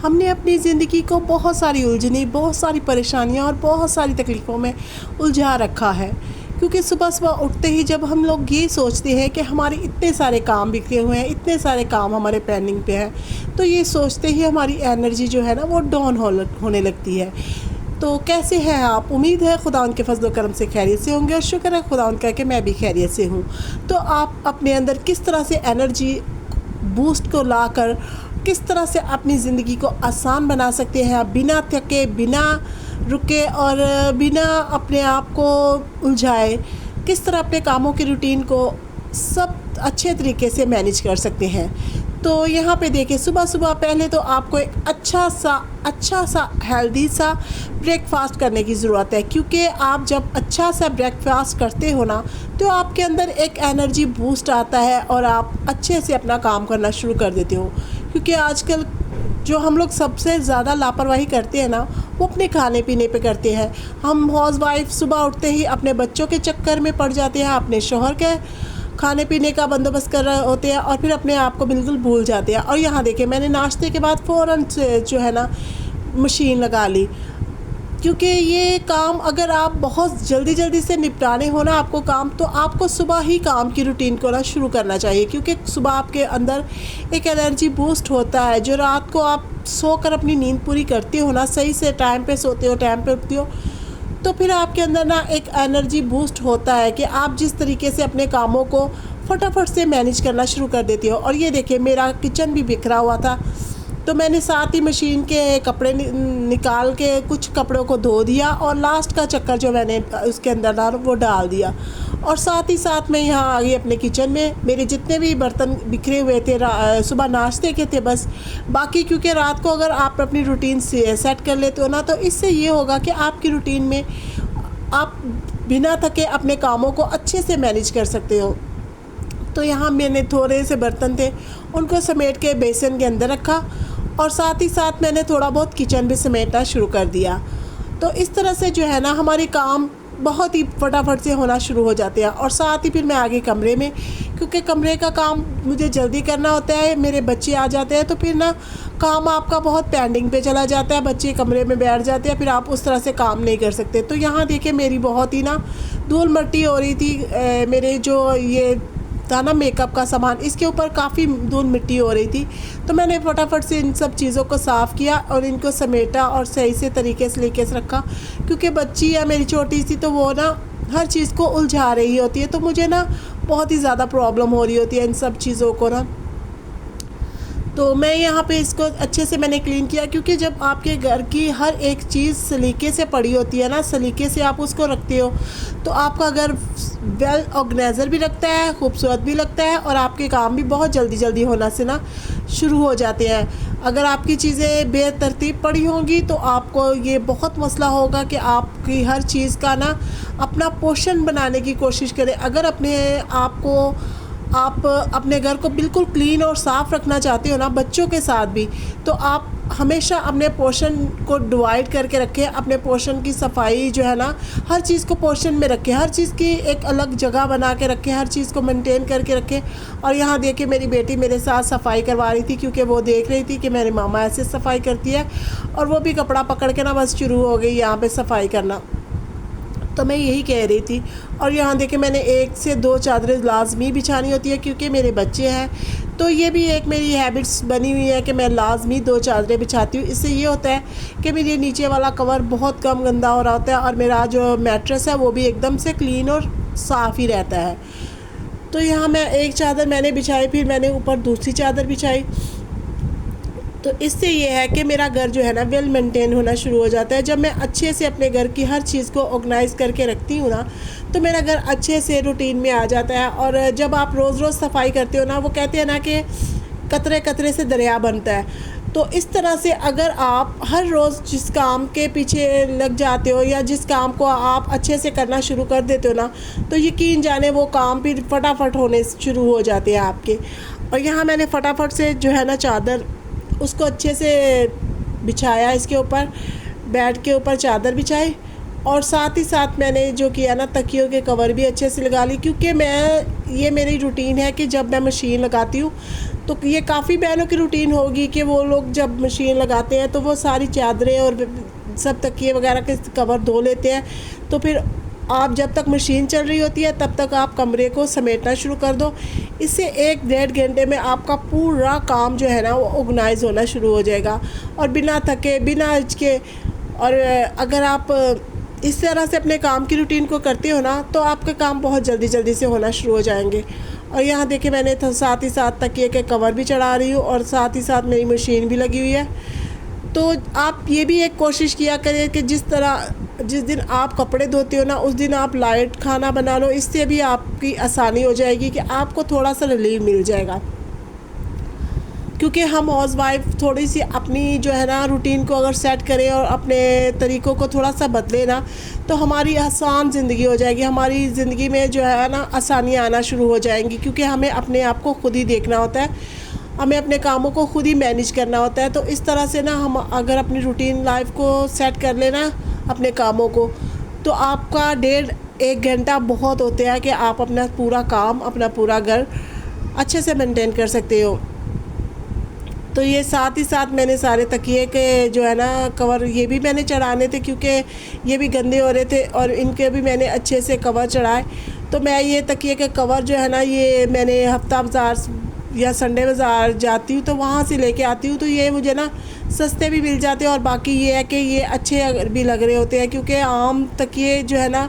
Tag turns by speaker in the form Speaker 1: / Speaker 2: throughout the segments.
Speaker 1: हमने अपनी ज़िंदगी को बहुत सारी उलझने, बहुत सारी परेशानियाँ और बहुत सारी तकलीफ़ों में उलझा रखा है। क्योंकि सुबह-सुबह उठते ही जब हम लोग ये सोचते हैं कि हमारे इतने सारे काम बिखरे हुए हैं, इतने सारे काम हमारे पेंडिंग पे हैं, तो ये सोचते ही हमारी एनर्जी जो है ना वो डाउन होने लगती है। तो कैसे हैं आप? उम्मीद है खुदावंद के फज़ल व करम से खैरियत से होंगे और शुक्र है खुदावंद का कि मैं भी खैरियत से हूँ। तो आप अपने अंदर किस तरह से एनर्जी बूस्ट को लाकर किस तरह से अपनी ज़िंदगी को आसान बना सकते हैं, बिना थके, बिना रुके और बिना अपने आप को उलझाए, किस तरह अपने कामों की रूटीन को सब अच्छे तरीके से मैनेज कर सकते हैं। तो यहाँ पे देखिए, सुबह-सुबह पहले तो आपको एक अच्छा सा हेल्दी सा ब्रेकफ़ास्ट करने की ज़रूरत है, क्योंकि आप जब अच्छा सा ब्रेकफ़ास्ट करते हो ना, तो आपके अंदर एक एनर्जी बूस्ट आता है और आप अच्छे से अपना काम करना शुरू कर देते हो। क्योंकि आजकल जो हम लोग सबसे ज़्यादा लापरवाही करते हैं ना, वो अपने खाने पीने पे करते हैं। हम हाउसवाइफ सुबह उठते ही अपने बच्चों के चक्कर में पड़ जाते हैं, अपने शौहर के खाने पीने का बंदोबस्त कर रहे होते हैं और फिर अपने आप को बिल्कुल भूल जाते हैं। और यहाँ देखिए, मैंने नाश्ते के बाद फ़ौरन से जो है ना मशीन लगा ली, क्योंकि ये काम अगर आप बहुत जल्दी से निपटाने हो ना आपको काम, तो आपको सुबह ही काम की रूटीन को ना शुरू करना चाहिए। क्योंकि सुबह आपके अंदर एक एनर्जी बूस्ट होता है, जो रात को आप सोकर अपनी नींद पूरी करते हो ना, सही से टाइम पे सोते हो, टाइम पे उठते हो, तो फिर आपके अंदर ना एक एनर्जी बूस्ट होता है कि आप जिस तरीके से अपने कामों को फटाफट से मैनेज करना शुरू कर देती हो। और ये देखिए, मेरा किचन भी बिखरा हुआ था, तो मैंने साथ ही मशीन के कपड़े निकाल के कुछ कपड़ों को धो दिया और लास्ट का चक्कर जो मैंने उसके अंदर डाला वो डाल दिया। और साथ ही साथ मैं यहाँ आ गई अपने किचन में। मेरे जितने भी बर्तन बिखरे हुए थे सुबह नाश्ते के थे बस, बाकी क्योंकि रात को अगर आप अपनी रूटीन से सेट कर लेते हो ना, तो इससे ये होगा कि आपकी रूटीन में आप बिना थके अपने कामों को अच्छे से मैनेज कर सकते हो। तो यहाँ मैंने थोड़े से बर्तन थे, उनको समेट के बेसन के अंदर रखा और साथ ही साथ मैंने थोड़ा बहुत किचन भी समेटना शुरू कर दिया। तो इस तरह से जो है ना हमारी काम बहुत ही फटाफट से होना शुरू हो जाते हैं। और साथ ही फिर मैं आ गई कमरे में, क्योंकि कमरे का काम मुझे जल्दी करना होता है। मेरे बच्चे आ जाते हैं तो फिर ना काम आपका बहुत पेंडिंग पे चला जाता है, बच्चे कमरे में बैठ जाते हैं, फिर आप उस तरह से काम नहीं कर सकते। तो यहाँ देखिए, मेरी बहुत ही ना धूल मट्टी हो रही थी। मेरे जो ये था ना मेकअप का सामान, इसके ऊपर काफ़ी धूल मिट्टी हो रही थी। तो मैंने फटाफट से इन सब चीज़ों को साफ़ किया और इनको समेटा और सही से तरीके से लेके रखा। क्योंकि बच्ची है मेरी छोटी सी, तो वो ना हर चीज़ को उलझा रही होती है, तो मुझे ना बहुत ही ज़्यादा प्रॉब्लम हो रही होती है इन सब चीज़ों को ना। तो मैं यहाँ पे इसको अच्छे से मैंने क्लीन किया, क्योंकि जब आपके घर की हर एक चीज़ सलीके से पड़ी होती है ना, सलीके से आप उसको रखते हो, तो आपका घर वेल ऑर्गेनाइज़र भी लगता है, खूबसूरत भी लगता है और आपके काम भी बहुत जल्दी होना से ना शुरू हो जाते हैं। अगर आपकी चीज़ें बेतरतीब पड़ी होंगी तो आपको ये बहुत मसला होगा कि आपकी हर चीज़ का ना अपना पोर्शन बनाने की कोशिश करें। अगर आप अपने घर को बिल्कुल क्लीन और साफ़ रखना चाहते हो ना, बच्चों के साथ भी, तो आप हमेशा अपने पोर्शन को डिवाइड करके रखें। अपने पोर्शन की सफाई जो है ना, हर चीज़ को पोर्शन में रखें, हर चीज़ की एक अलग जगह बना के रखें, हर चीज़ को मेंटेन करके रखें। और यहाँ देखिए, मेरी बेटी मेरे साथ सफाई करवा रही थी, क्योंकि वो देख रही थी कि मेरी मामा ऐसे सफाई करती है, और वो भी कपड़ा पकड़ के ना बस शुरू हो गई यहाँ पे सफाई करना। तो मैं यही कह रही थी। और यहाँ देखिए, मैंने 1 से 2 चादरें लाजमी बिछानी होती है, क्योंकि मेरे बच्चे हैं। तो ये भी एक मेरी हैबिट्स बनी हुई है कि मैं लाजमी 2 चादरें बिछाती हूँ। इससे ये होता है कि मेरे नीचे वाला कवर बहुत कम गंदा हो रहा होता है और मेरा जो मैट्रेस है वो भी एकदम से क्लीन और साफ़ ही रहता है। तो यहाँ मैं एक चादर मैंने बिछाई, फिर मैंने ऊपर दूसरी चादर बिछाई। तो इससे ये है कि मेरा घर जो है ना वेल मेंटेन होना शुरू हो जाता है। जब मैं अच्छे से अपने घर की हर चीज़ को ऑर्गेनाइज़ करके रखती हूँ ना, तो मेरा घर अच्छे से रूटीन में आ जाता है। और जब आप रोज़ सफाई करते हो ना, वो कहते हैं ना कि कतरे कतरे से दरिया बनता है। तो इस तरह से अगर आप हर रोज़ जिस काम के पीछे लग जाते हो या जिस काम को आप अच्छे से करना शुरू कर देते हो ना, तो यकीन जाने वो काम फिर फटाफट होने शुरू हो जाते हैं आपके। और यहाँ मैंने फटाफट से जो है ना चादर उसको अच्छे से बिछाया, इसके ऊपर बेड के ऊपर चादर बिछाई और साथ ही साथ मैंने जो किया ना, तकियों के कवर भी अच्छे से लगा ली, क्योंकि ये मेरी रूटीन है कि जब मैं मशीन लगाती हूँ, तो ये काफ़ी बहनों की रूटीन होगी कि वो लोग जब मशीन लगाते हैं तो वो सारी चादरें और सब तकिए वगैरह के कवर धो लेते हैं। तो फिर आप जब तक मशीन चल रही होती है तब तक आप कमरे को समेटना शुरू कर दो। इससे 1-1.5 घंटे में आपका पूरा काम जो है ना वो ऑर्गेनाइज़ होना शुरू हो जाएगा, और बिना थके बिना हिचके। और अगर आप इस तरह से अपने काम की रूटीन को करते हो ना, तो आपके काम बहुत जल्दी जल्दी से होना शुरू हो जाएंगे। और यहाँ देखिए, मैंने साथ ही साथ तकिए के कवर भी चढ़ा रही हूँ, और साथ ही साथ मेरी मशीन भी लगी हुई है। तो आप ये भी एक कोशिश किया करें कि जिस दिन आप कपड़े धोते हो ना, उस दिन आप लाइट खाना बना लो। इससे भी आपकी आसानी हो जाएगी कि आपको थोड़ा सा रिलीफ मिल जाएगा। क्योंकि हम हाउस वाइफ थोड़ी सी अपनी जो है ना रूटीन को अगर सेट करें और अपने तरीक़ों को थोड़ा सा बदले ना, तो हमारी आसान ज़िंदगी हो जाएगी। हमारी ज़िंदगी में जो है ना आसानियाँ आना शुरू हो जाएंगी, क्योंकि हमें अपने आप को खुद ही देखना होता है, हमें अपने कामों को खुद ही मैनेज करना होता है। तो इस तरह से ना हम अगर अपनी रूटीन लाइफ को सेट कर लेना अपने कामों को, तो आपका 1.5 घंटा बहुत होते हैं कि आप अपना पूरा काम, अपना पूरा घर अच्छे से मेंटेन कर सकते हो। तो ये साथ ही साथ मैंने सारे तकिए के जो है ना कवर ये भी मैंने चढ़ाने थे, क्योंकि ये भी गंदे हो रहे थे, और इनके भी मैंने अच्छे से कवर चढ़ाए। तो मैं ये तकिए के कवर जो है ना, ये मैंने हफ्ता बाज़ार या संडे बाज़ार जाती हूँ तो वहाँ से लेके आती हूँ। तो ये मुझे ना सस्ते भी मिल जाते हैं, और बाकी ये है कि ये अच्छे भी लग रहे होते हैं, क्योंकि आम तकिए जो है ना,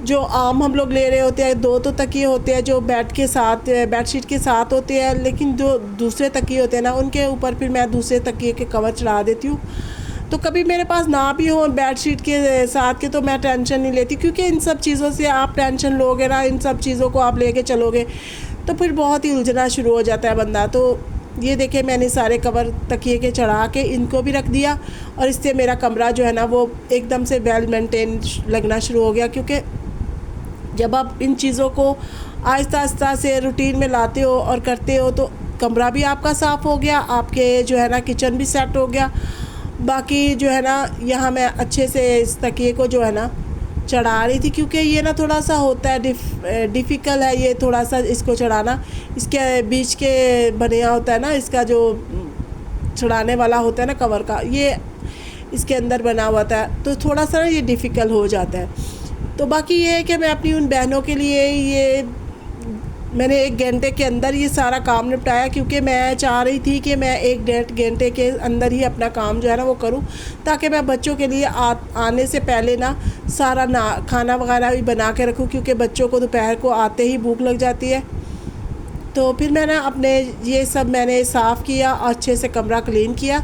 Speaker 1: जो आम हम लोग ले रहे होते हैं, 2 तो तकिए होते हैं जो बेडशीट के साथ होते हैं, लेकिन जो दूसरे तकिए होते हैं ना, उनके ऊपर फिर मैं दूसरे तकिए के कवर चढ़ा देती हूँ। तो कभी मेरे पास ना भी हो बेडशीट के साथ के, तो मैं टेंशन नहीं लेती, क्योंकि इन सब चीज़ों से आप टेंशन लोगे ना, इन सब चीज़ों को आप लेके चलोगे तो फिर बहुत ही उलझना शुरू हो जाता है बंदा। तो ये देखिए, मैंने सारे कवर तकिए के चढ़ा के इनको भी रख दिया, और इससे मेरा कमरा जो है ना वो एकदम से वेल मेंटेन लगना शुरू हो गया। क्योंकि जब आप इन चीज़ों को आहिस्ता आहिस्ता से रूटीन में लाते हो और करते हो, तो कमरा भी आपका साफ़ हो गया, आपके जो है ना किचन भी सेट हो गया। बाकी जो है ना, यहाँ मैं अच्छे से इस तकिए को जो है ना चढ़ा रही थी, क्योंकि ये ना थोड़ा सा होता है डिफ़िकल्ट है ये थोड़ा सा इसको चढ़ाना। इसके बीच के बनिया होता है ना, इसका जो चढ़ाने वाला होता है ना कवर का, ये इसके अंदर बना हुआ था, तो थोड़ा सा ये डिफ़िकल्ट हो जाता है। तो बाकी ये है कि मैं अपनी उन बहनों के लिए मैंने 1 घंटे के अंदर ये सारा काम निपटाया, क्योंकि मैं चाह रही थी कि मैं 1-1.5 घंटे के अंदर ही अपना काम जो है ना वो करूं, ताकि मैं बच्चों के लिए आने से पहले ना सारा खाना वगैरह भी बना के रखूं, क्योंकि बच्चों को दोपहर को आते ही भूख लग जाती है। तो फिर मैंने अपने ये सब मैंने साफ़ किया, अच्छे से कमरा क्लीन किया,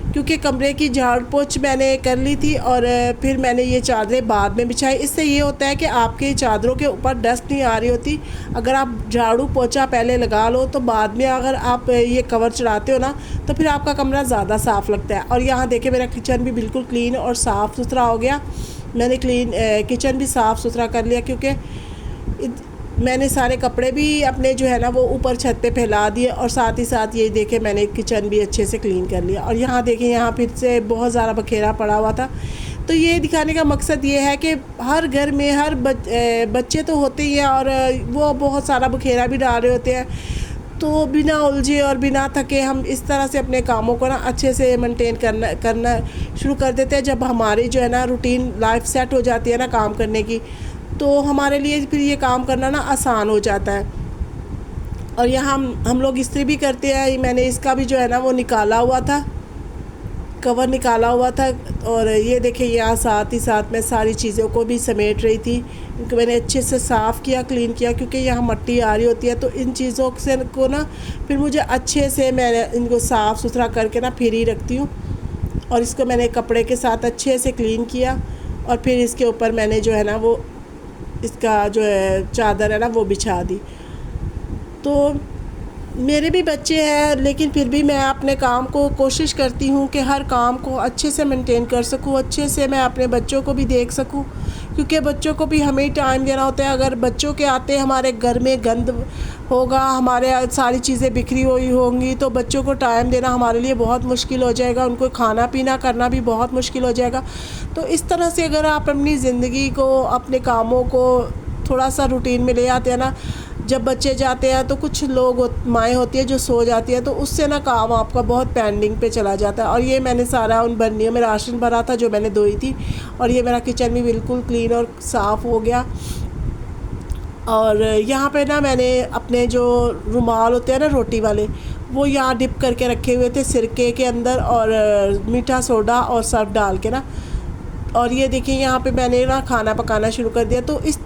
Speaker 1: क्योंकि कमरे की झाड़ पोछ मैंने कर ली थी, और फिर मैंने ये चादरें बाद में बिछाई। इससे ये होता है कि आपके चादरों के ऊपर डस्ट नहीं आ रही होती। अगर आप झाड़ू पोछा पहले लगा लो, तो बाद में अगर आप ये कवर चढ़ाते हो ना, तो फिर आपका कमरा ज़्यादा साफ़ लगता है। और यहाँ देखिए, मेरा किचन भी बिल्कुल क्लीन और साफ़ सुथरा हो गया। मैंने किचन भी साफ़ सुथरा कर लिया, क्योंकि मैंने सारे कपड़े भी अपने जो है ना वो ऊपर छत पे फैला दिए, और साथ ही साथ ये देखे मैंने किचन भी अच्छे से क्लीन कर लिया। और यहाँ देखें, यहाँ फिर से बहुत ज़्यादा बखेरा पड़ा हुआ था। तो ये दिखाने का मकसद ये है कि हर घर में हर बच्चे तो होते ही हैं, और वो बहुत सारा बखेरा भी डाल रहे होते हैं। तो बिना उलझे और बिना थके हम इस तरह से अपने कामों को ना अच्छे से मेंटेन करना शुरू कर देते हैं। जब हमारी जो है ना रूटीन लाइफ सेट हो जाती है ना काम करने की, तो हमारे लिए फिर ये काम करना ना आसान हो जाता है। और यहाँ हम लोग इस्त्री भी करते हैं। मैंने इसका भी जो है ना वो निकाला हुआ था, कवर निकाला हुआ था। और ये देखिए, यहाँ साथ ही साथ मैं सारी चीज़ों को भी समेट रही थी। इनको मैंने अच्छे से साफ़ किया, क्लीन किया, क्योंकि यहाँ मिट्टी आ रही होती है। तो इन चीज़ों से को ना फिर मुझे अच्छे से मैं इनको साफ़ सुथरा करके ना फिर ही रखती हूँ। और इसको मैंने कपड़े के साथ अच्छे से क्लीन किया, और फिर इसके ऊपर मैंने जो है ना वो इसका जो है चादर है ना वो बिछा दी। तो मेरे भी बच्चे हैं, लेकिन फिर भी मैं अपने काम को कोशिश करती हूँ कि हर काम को अच्छे से मेंटेन कर सकूँ, अच्छे से मैं अपने बच्चों को भी देख सकूँ, क्योंकि बच्चों को भी हमें टाइम देना होता है। अगर बच्चों के आते हमारे घर में गंद होगा, हमारे सारी चीज़ें बिखरी हुई होंगी, तो बच्चों को टाइम देना हमारे लिए बहुत मुश्किल हो जाएगा, उनको खाना पीना करना भी बहुत मुश्किल हो जाएगा। तो इस तरह से अगर आप अपनी ज़िंदगी को, अपने कामों को थोड़ा सा रूटीन में ले आते हैं ना, जब बच्चे जाते हैं तो कुछ लोग माएँ होती है जो सो जाती है, तो उससे ना काम आपका बहुत पेंडिंग पे चला जाता है। और ये मैंने सारा उन बर्नियों में राशन भरा था जो मैंने धोई थी, और ये मेरा किचन भी बिल्कुल क्लीन और साफ़ हो गया। और यहाँ पे ना मैंने अपने जो रुमाल होते हैं ना रोटी वाले, वो यहाँ डिप करके रखे हुए थे सिरके के अंदर, और मीठा सोडा और सर्फ डाल के ना। और ये देखिए यहाँ पे मैंने ना खाना पकाना शुरू कर दिया। तो इस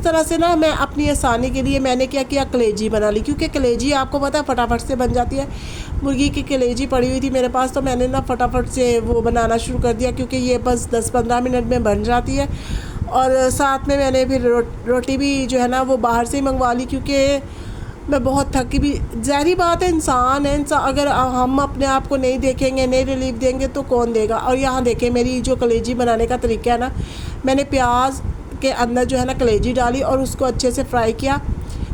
Speaker 1: तरह से ना मैं अपनी आसानी के लिए मैंने क्या किया, कलेजी बना ली, क्योंकि कलेजी आपको पता है फटाफट से बन जाती है। मुर्गी की कलेजी पड़ी हुई थी मेरे पास, तो मैंने ना फटाफट से वो बनाना शुरू कर दिया, क्योंकि ये बस 10-15 मिनट में बन जाती है। और साथ में मैंने फिर रोटी भी जो है ना वो बाहर से ही मंगवा ली, क्योंकि मैं बहुत थकी भी। ज़ाहिर बात है, इंसान है, अगर हम अपने आप को नहीं देखेंगे, नहीं रिलीफ देंगे तो कौन देगा। और यहाँ देखें मेरी जो कलेजी बनाने का तरीका है ना, मैंने प्याज के अंदर जो है ना कलेजी डाली और उसको अच्छे से फ्राई किया।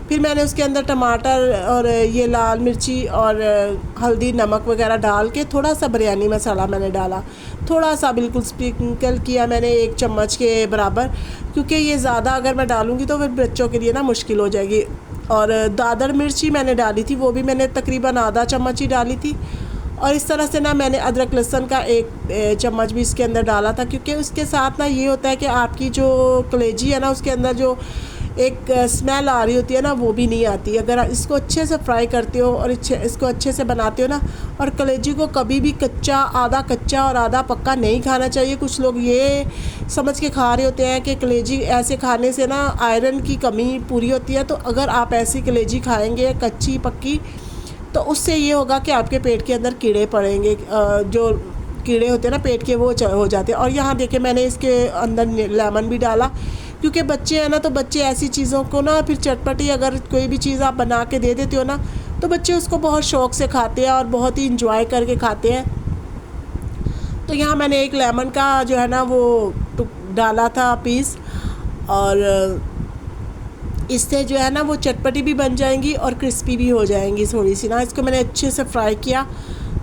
Speaker 1: फिर मैंने उसके अंदर टमाटर और ये लाल मिर्ची और हल्दी नमक वगैरह डाल के थोड़ा सा बिरयानी मसाला मैंने डाला, थोड़ा सा बिल्कुल स्प्रिंकल किया मैंने 1 चम्मच के बराबर, क्योंकि ये ज़्यादा अगर मैं डालूँगी तो फिर बच्चों के लिए ना मुश्किल हो जाएगी। और दादर मिर्ची मैंने डाली थी, वो भी मैंने तकरीबन आधा चम्मच ही डाली थी। और इस तरह से ना मैंने अदरक लहसुन का 1 चम्मच भी इसके अंदर डाला था, क्योंकि उसके साथ ना ये होता है कि आपकी जो कलेजी है ना उसके अंदर जो एक स्मेल आ रही होती है ना, वो भी नहीं आती अगर इसको अच्छे से फ्राई करते हो और इसको अच्छे से बनाते हो ना। और कलेजी को कभी भी कच्चा, आधा कच्चा और आधा पक्का नहीं खाना चाहिए। कुछ लोग ये समझ के खा रहे होते हैं कि कलेजी ऐसे खाने से ना आयरन की कमी पूरी होती है। तो अगर आप ऐसी कलेजी खाएंगे कच्ची पक्की, तो उससे ये होगा कि आपके पेट के अंदर कीड़े पड़ेंगे, जो कीड़े होते हैं ना पेट के, वो हो जाते हैं। और यहाँ देखिए मैंने इसके अंदर लेमन भी डाला, क्योंकि बच्चे हैं ना, तो बच्चे ऐसी चीज़ों को ना फिर चटपटी अगर कोई भी चीज़ आप बना के दे देते हो ना, तो बच्चे उसको बहुत शौक़ से खाते हैं और बहुत ही इंजॉय करके खाते हैं। तो यहाँ मैंने 1 लेमन का जो है ना वो डाला था पीस, और इससे जो है ना वो चटपटी भी बन जाएंगी और क्रिस्पी भी हो जाएंगी थोड़ी सी ना। इसको मैंने अच्छे से फ्राई किया,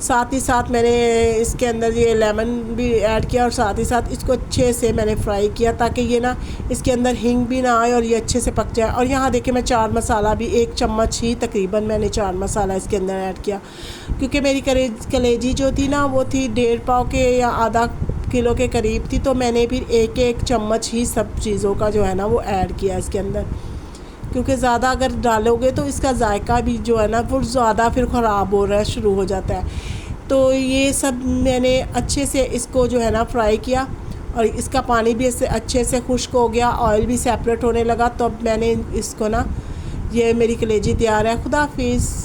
Speaker 1: साथ ही साथ मैंने इसके अंदर ये लेमन भी ऐड किया, और साथ ही साथ इसको अच्छे से मैंने फ्राई किया ताकि ये ना इसके अंदर हींग भी ना आए और ये अच्छे से पक जाए। और यहाँ देखिए मैं चाट मसाला भी 1 चम्मच ही तकरीबन मैंने चाट मसाला इसके अंदर ऐड किया, क्योंकि मेरी कलेजी जो थी ना वो थी 1.5 पाव के या आधा किलो के करीब थी। तो मैंने फिर 1-1 चम्मच ही सब चीज़ों का जो है ना वो ऐड किया इसके अंदर, क्योंकि ज़्यादा अगर डालोगे तो इसका जायका भी जो है ना वो ज़्यादा फिर ख़राब हो रहा है, शुरू हो जाता है। तो ये सब मैंने अच्छे से इसको जो है ना फ्राई किया, और इसका पानी भी इससे अच्छे से खुश्क हो गया, ऑयल भी सेपरेट होने लगा। तो अब मैंने इसको ना, ये मेरी कलेजी तैयार है। खुदा हाफिज़।